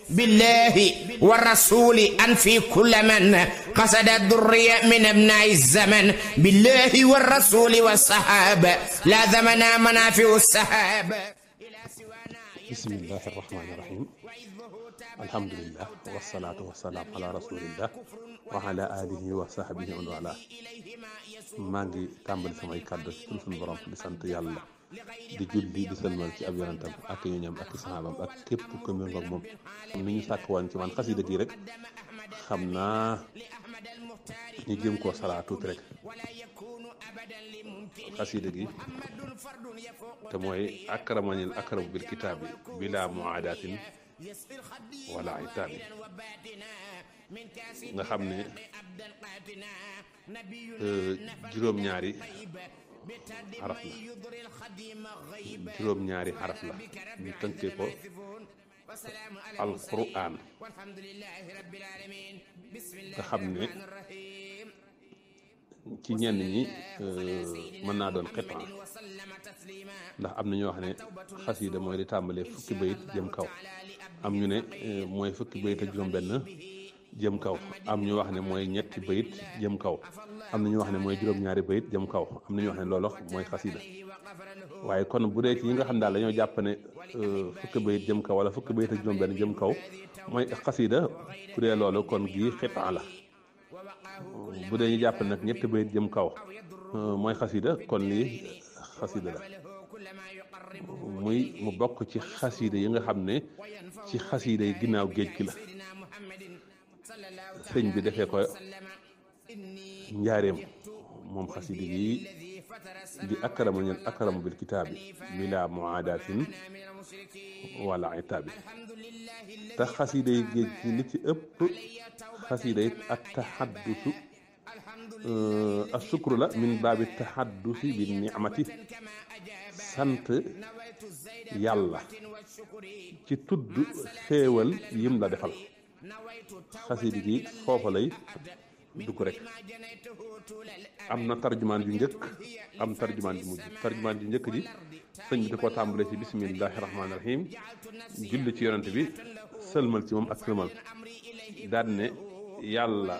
بالله والرسول أنفي كل من قصد الذرية من أبناء الزمن بالله والرسول والصحابة لا زمنا منافع السحاب. بسم الله الرحمن الرحيم الحمد لله والصلاة والسلام على رسول الله وعلى آله وصحبه ومن والاه. maa ngi tàmbali samay kàddu ci sunu borom di sant yàlla di julli di sëlmal ci ab yonentam ak ñu ñam ak saxaabam ak képp ku méngoo ak moom ni ñu sàkk woon ci man xasida gi rek xam naa ñu jëm koo salaa tuuti rek xasida gi te mooy akramanil akramu bil kitaabi bila muaadatin wala itaabi nga xam ne juróom-ñaari xaraf la ñu tënkee ko alquran nga xam ne ci ñenn ñi mën naa doon xitaan ndax am na ñoo wax ne xasida mooy di tàmbalee fukki bayit jëm kaw am ñu ne mooy fukki bayit ak juróom-benn jëm kaw am ñu wax ne mooy ñetti bayit jëm kaw am na ñu wax ne mooy juróom-ñaari bayit jëm kaw am na ñu wax ne loolu mooy xasida waaye kon bu dee ci ñi nga xam daal dañoo jàpp ne fukki bayit jëm kaw wala fukki bayit ak juróom-benn jëm kaw mooy xasida bu dee loolu kon gii xitaan la bu dee ñu jàpp nag ñetti bayit jëm kaw mooy xasida kon lii xasida la mu bokk ci xasida yi nga xam ne ci xasida yi ginnaaw géej gi la sëñ bi defee ko njaareem moom xasida gi di akramu bil kitaabi bila muaadatin wala itaabi te xasida yi géej gi li ci ëpp xasida yi at taxaddusu asukru la min baabi taxaddusi bi nicmati sant yàlla ci tudd xéewal yim la defal xasida gi foofa lay dugg rek am na tarjumaan ju njëkk am tarjumaan ju mujj tarjumaan ju njëkk ji sëñ bi di ko tàmbale ci bismillahi rahmaani rahim julli ci yonent bi sëlmal ci moom ak sëlmal daan ne yàlla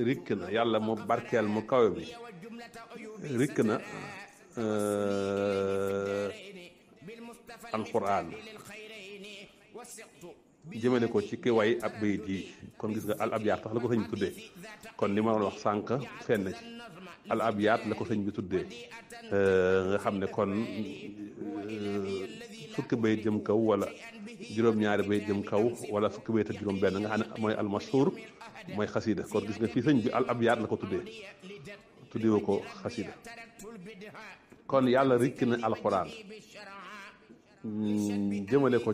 rikk na yàlla mu barkeel mu kawe bi rikk na alquran jëmale ko ci ki way ab bayit yi kon gis nga al abyaat tax la ko sëñ bi tuddee kon li ma doon wax sànq fenn ci al abyaat la ko sëñ bi tuddee nga xam ne kon fukki bayit jëm kaw wala juróom-ñaari bayit jëm kaw wala fukki bayit ak juróom-benn nga xam ne mooy al mashhur mooy xasida kon gis nga fii sëñ bi al abyaat la ko tuddee ko xasida kon yàlla rikk na alxuraan jëmale ko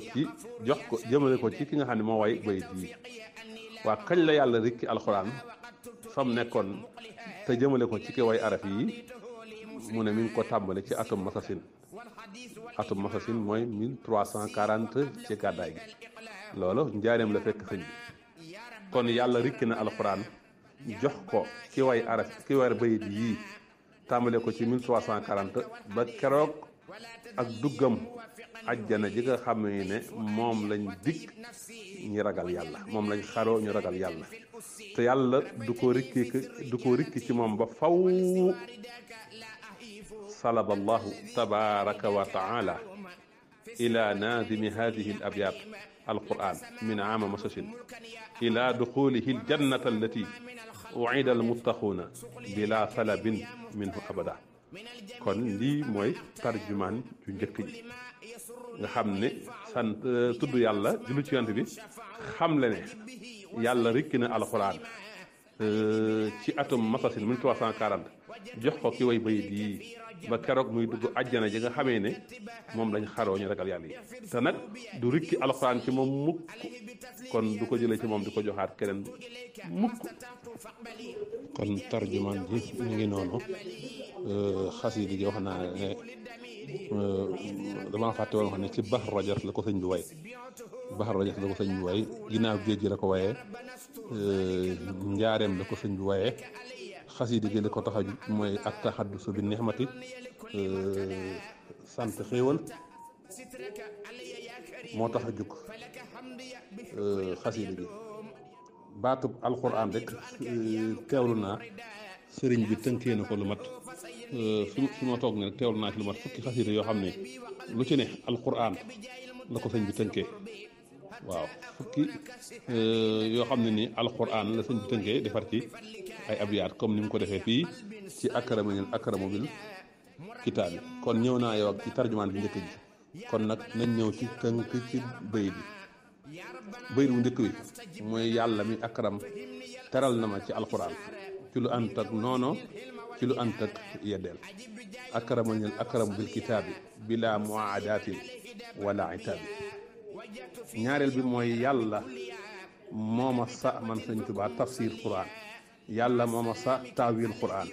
ci ki nga xam ne moo way bayit yi waa kañ la yàlla rikki alxuraan fam nekkoon te jëmale ko ci ki way araf yi mu ne mi ngi ko tàmbale ci atum masasin mooy 1340 ci gàddaay gi loolu njaareem la fekk sëñ bi kon yàlla rikki na alxuraan jox ko ki way araf ki way bayit yii tàmbale ko ci 1340 ba keroog ak duggam ajjana ji nga xam ne moom lañ dig ñi ragal yàlla moom lañ xaroo ñu ragal yàlla te yàlla du ko rikki ci moom ba faw salaba allahu tabaraka wa taala ila nazimi hadihi al abyat alquran min aama masasin ila duxulihi aljannata allati uida almuttaquuna bila salabin minhu abada kon lii mooy tarjumaan yu njëkk ji nga xam ne sant tudd yàlla jullu ci yonent bi xam le ne yàlla rikki na alxuraan ci atum masasin 1340 jox ko ki way bayit yi ba keroog muy dugg àjjana ji nga xamee ne moom lañ xaroo ñu ragal yàlla yi te nag du rikki alxuraan ci moom mukk kon du ko jëlee ci moom di ko joxaat keneen mukk kon tarjumaan ji ñu ngi noonu xasida gi wax naa ne dama fàtte woon wax ne ci Bahar Rajas la ko sëñ bi way Bahar Rajas la ko sëñ bi way ginnaaw géej gi la ko wayee njaareem la ko sëñ bi wayee xasida gi li ko tax a mooy at taxaddusu bi nixmati sant xéewal moo tax a jóg xasida gi baatub alquran rek teewlu naa sëriñ bi tënkee na ko lu mat fi ma toog ne rek teewlu naa ci lu mat fukki xasida yoo xam ne lu ci ne alquran la ko sëñ bi tënkee waaw fukki yoo xam ne ni alquran la sëñ bi tënkee defar ci ay abyaat comme ni mu ko defee fii ci akramu bil kitaab bi kon ñëw naa yow ak ci tarjumaan bi njëkk ji kon nag nañ ñëw ci tënk ci bayit bu njëkk wi mooy yàlla mi akram teral na ma ci alquran ci lu ànd ak noono ci lu ànd ak yeddeel akramu bil kitaabi bila muaadatin wala itaabi ñaareel bi mooy yàlla mooma sa man sëñ Tuubaa tafsir quran yàlla mooma sa taawil quran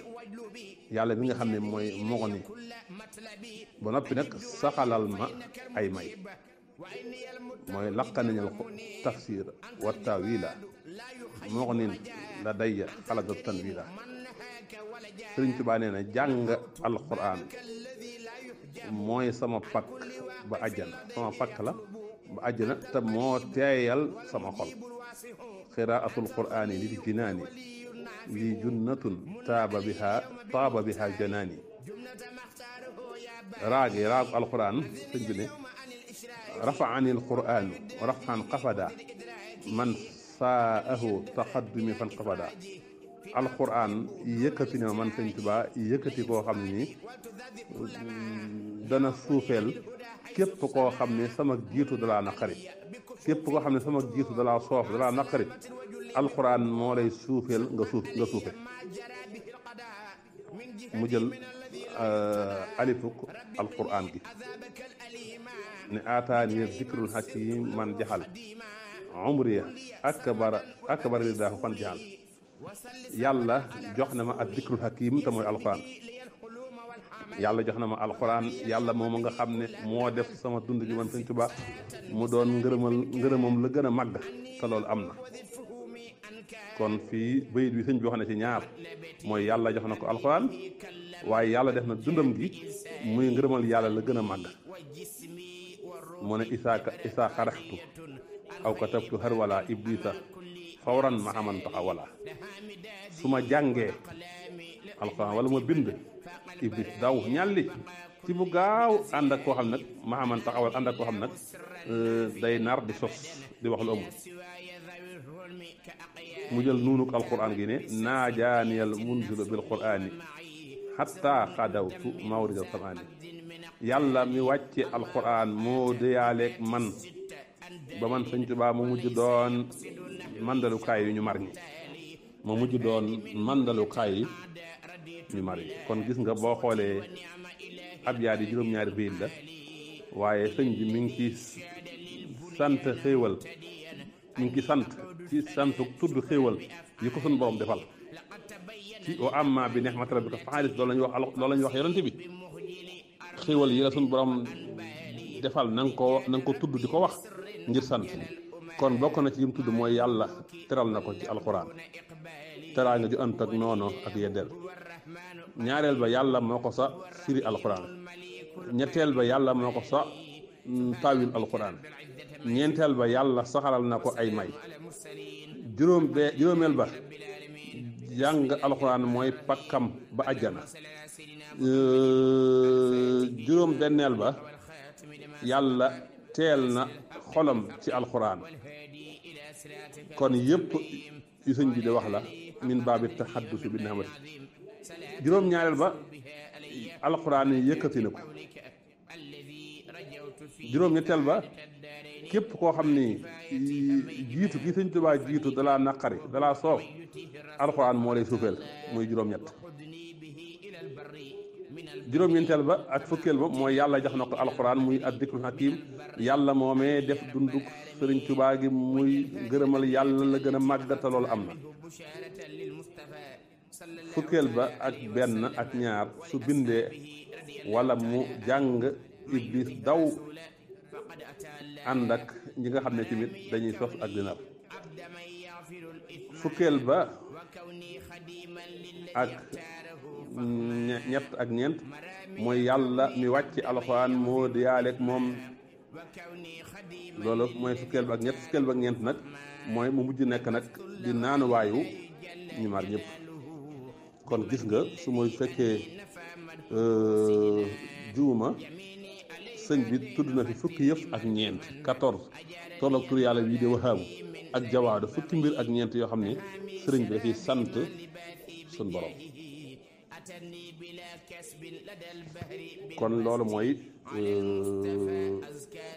yàlla bi nga xam ne mooy moxoni ba noppi nag saxalal ma ay may mooy laqanañal tafsir wa taawila moxonin la dayya xalada tanwila sëriñ Tuubaa nee na jàng alquran mooy sama pakk ba àjjana sama pakk la ba àjjana te moo teeyal sama xol qiraatul qur'aani lil jinaani lii junnatun taaba biha janaani raagu alquran sëñ bi ne rafaani alqur'aanu rafan qafada man saahu taqaddumi fan qafada alquran yëkkati na man sëñ Tuubaa yëkkati koo xam ne nii dana suufeel képp koo xam ne sama jiitu dalaa naqari képp koo xam ne sama jiitu dalaa soof dalaa naqari alquran moo lay suufeel nga suufe mu jël alifuk alquran gi ne aataani dikrul hakim man jaxal umriya akbar ridaahu fan jaxal yàlla jox na ma ak dikrul hakim te mooy alquran yàlla jox na ma alquran yàlla moom nga xam ne moo def sama dund gi man sëñ Tuubaa mu doon ngërëmam la gën a màgg te loolu am na kon fii bayit bi sëñ bi wax na ci ñaar mooy yàlla jox na ko alquran waaye yàlla def na dundam gi muy ngërëmal yàlla la gën a màgg mu ne isaa xaraxtu aw katabtu har wala iblisa fawran ma xaman taxa wala su ma jàngee alquran wala ma bind iblis daw ñàlli ci bu gaaw ànd ak koo xam nag ma xaman taxawal ànd ak koo xam nag day nar di sos di wax lu amul mu jël nuunuk alquran gi ne naajaaniyal munzilu bil qurani xatta xadawtu mawridal samaani yàlla mi wàcce alquran moo deyaaleeg man ba man sëñ Tuubaa mu mujj doon mandalukaay yu ñu mar ñi moo mujj doon mandalukaay yi ñu mar ñi kon gis nga boo xoolee abyaat yi juróom-ñaari bayit la waaye sëñ bi mi ngi ci sant xéewal mi ngi ci sant tudd xéewal yi ko suñ borom defal ci wa amma bi ni'mati rabbika fa haddith loolu la ñuy wax yonent bi xéewal yi la suñ borom defal na nga ko tudd di ko wax ngir sant kon bokk na ci yim tudd mooy yàlla teral na ko ci alquran teraa nga ju ant ak noono ak yeddeel ñaareel ba yàlla moo ko sa firi alquran ñetteel ba yàlla moo ko sa taawil alquran ñeenteel ba yàlla saxalal na ko ay may juróomeel ba jàng alquran mooy pakkam ba àjjana juróom benneel ba yàlla teel na xolam ci alquran kon yëpp yu sëñ bi di wax la min baabi taxaddusu bi ni'mati juróom ñaareel ba alquran yi yëkkati na ko juróom ñetteel ba képp koo xam ni jiitu gi sëñ Tuubaa jiitu dalaa naqari dalaa soof alquran moo lay suufeel muy juróom ñett juróom-ñeenteel ba ak fukkeel ba mooy yàlla jox na ko alquran muy ad-dikrul hakim yàlla moomee def dunduk sëriñ Tuubaa gi muy gërëmal yàlla la gën a màggata loolu am na fukkeel ba ak benn ak ñaar su bindee wala mu jàng iblis daw ànd ak ñi nga xam ne tamit dañuy sos ak dinar fukkeel ba ak ñett ak ñeent mooy yàlla mi wàcc alxuraan moo diyaaleeg moom loolu mooy fukkeel ba ak ñett fukkeel ba ak ñeent nag mooy mu mujj nekk nag di naanuwaayu ñu mar ñëpp. kon gis nga su ma fekkee juuma sëñ bi tudd na fi fukki yëf ak ñeent 14 tolloog tur yàlla bii di wahaabu ak jawaadu fukki mbir ak ñeent yoo xam ne sëriñ bi dafay sant sun borom. kon loolu mooy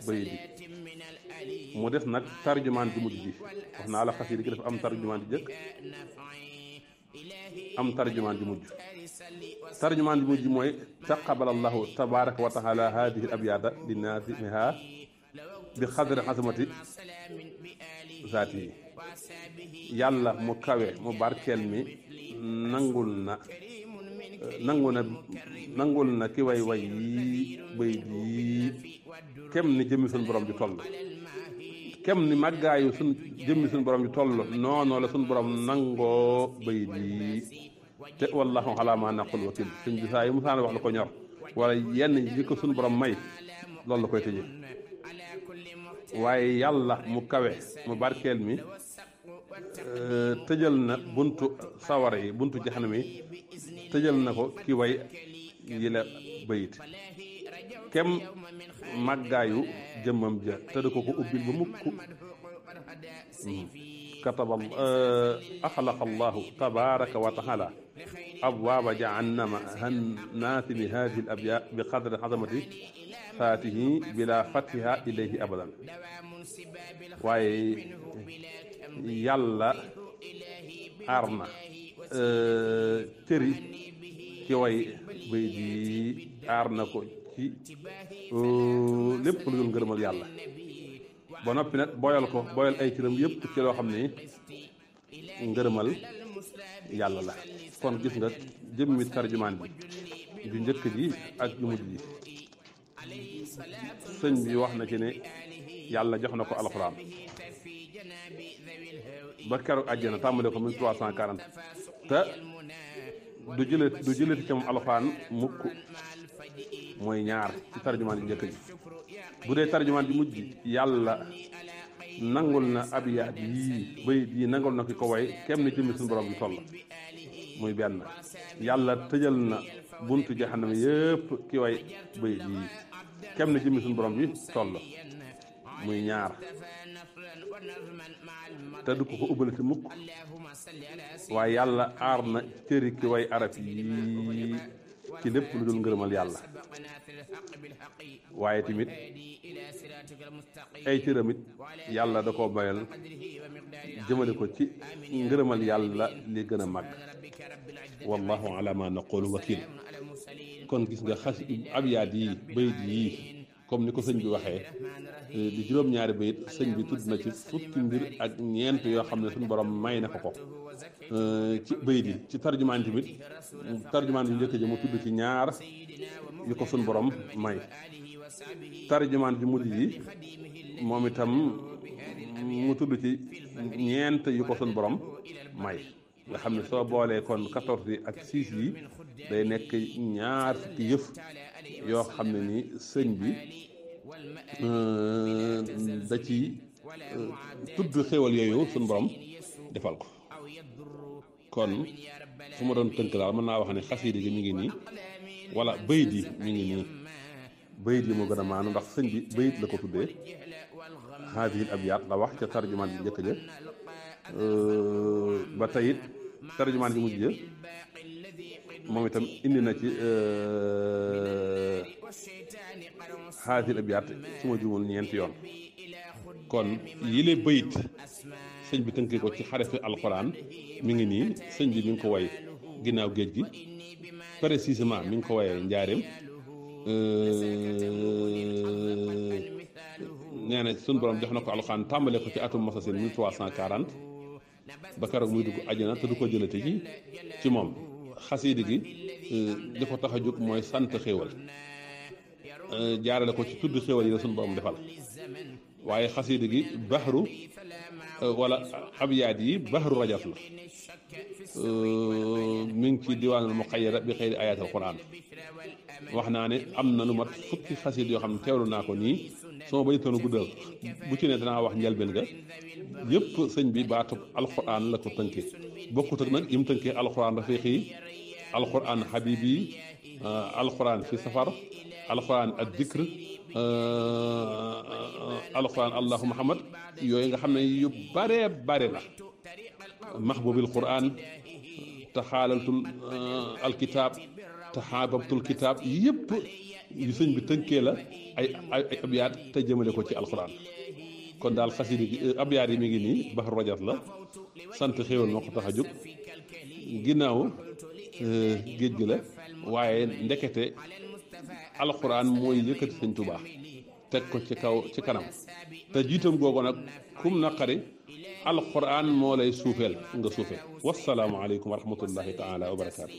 bayit bi mu def nag tarjumaan ji mujj ji wax naa la xasida gi dafa am tarjumaan ji jëkk am tarjumaan ji mujj. tarjumaan ji mujj mooy taqabala allahu tabaraka wa taala hadihi al abyada li naazimiha bi xadri xasamati zaati yi. yàlla mu kawe mu barkeel mi nangul na ki way yi bayit yi kem ni jëmmi suñu borom ji toll kem ni màggaayu jëmmi suñu borom ji toll noonu la suñu borom nangoo bayit yi te wallahu ala ma naqul wakil sëñ bi saa yi musaana wax la ko ñor wala yenn yi ko suñu borom may loolu la koy tëje waaye yàlla mu kawe mu barkeel mi tëjal na buntu sawara yi buntu jaxanam yi tëjal na ko ki way yi la bayit kem màggaayu jëmmam ja te da ko ubbil ba mukk. kataba axlaqa allahu tabaraka wa taala abwaaba jahannama naasimi hadihi al abya bi qadri xasamati faatihi bila fatiha ilayhi abadan. waaye yàlla aar na cëri ci way bayit yi aar na ko ci lépp lu dul ngërëmal yàlla ba noppi nag boyal ay cëram yëpp ci loo xam ne ngërëmal yàlla la. kon gis nga jëmmi tarjumaan bi ju njëkk ji ak ju mujj ji sëñ bi wax na ci ne yàlla jox na ko alxuraan ba keroog àjjana tàmbale ko 1340 te du jëlati ca moom alxuraan mukk. mooy ñaar ci tarjumaan ji njëkk ji. bu dee tarjumaan ji mujj yàlla nangul na abiyaat yii bayit yii nangul na ki ko way kem ni jëmmi suñu borom bi toll muy benn. yàlla tëjal na buntu jaxanam yëpp ki way bayit yii kem ni jëmmi suñu borom bi toll muy ñaar. te du ko ubbalati mukk. waaye yàlla aar na cëri ki way arab yii ci lépp lu dul ngërëmal yàlla. waaye tamit ay cëramit yàlla da koo bayal jëmale ko ci ngërëmal yàlla li gën a màgg. wallahu ala ma naqulu wakil. kon gis nga abyaat yi bayit yi comme ni ko sëñ bi waxee di juróom-ñaari bayit sëñ bi tudd na ci fukki mbir ak ñeent yoo xam ne suñu borom may na ko ci bayit yi. ci tarjumaan tamit tarjumaan yu njëkk ji mu tudd ci ñaar yu ko suñu borom may. tarjumaan ju mujj ji moom itam mu tudd ci ñeent yu ko suñu borom may nga xam ne soo boolee kon 14 yi ak 6 yi day nekk ñaar fukki yëf yoo xam ne ni sëñ bi da ci tudd xéwal yooyu suñu borom defal ko. kon fu ma doon tënk daal mën naa wax ne xasiida gi mi ngi nii wala bayit yi mi ngi nii. bayit yi moo gën a maanu ndax sëñ bi bayit la ko tuddee haadihil abyaat la wax ca tarjumaan bi njëkk ja ba tey it tarjumaan bi mujj ja moom itam indi na ci haadihil abyaat su ma juumul ñeenti yoon. kon yile bayit sëñ bi tënkee ko ci xarafi alxuraan mi ngi nii sëñ bi mi ngi ko way ginnaaw géej gi précisément mi ngi ko wayee njaareem. nee na suñu borom jox na ko alxuraan tàmbale ko ci atum masasin 1340 ba keroog muy dugg àjjana te du ko jëlate ci moom. xasiidi gi li ko tax a jóg mooy sant xéewal jaarale ko ci tudd xéewal yi la suñu borom defal. waaye xasiidi gi baxru wala abyaat yi baxru rajaf la mi ngi ci diwaanul muqayyada bi xëyri ayaat alquran. wax naa ne am na lu mat fukki xasiid yoo xam ne teewlu naa ko nii sama baytoonu guddal bu ci ne danaa wax njëlbeen ga yëpp sëñ bi baatub alquran la ko tënkee bokkut ak nag im tënkee alquran rafiqi alquran habibi alquran fi safar alquran ad dikr alquran allahu muhammad yooyu nga xam ne yu bare bare la mahbubil quran taxaalaltul alkitab taxaababtul kitab yëpp yu sëñ bi tënkee la ay abyaat te jëmale ko ci alquran kon daal xasida gi abyaat yi mi ngi nii baxar rajat la sant xéwal moo ko tax a jóg ginnaaw géej gi la waaye ndekete alquran mooy yëkkati sëñ Tuubaa teg ko ci kaw ci kanam te jiitam googu nag kum naqari alquran moo lay suufeel nga suufeel wasalaamu aleykum wa rahmatullahi taala wa barakaatu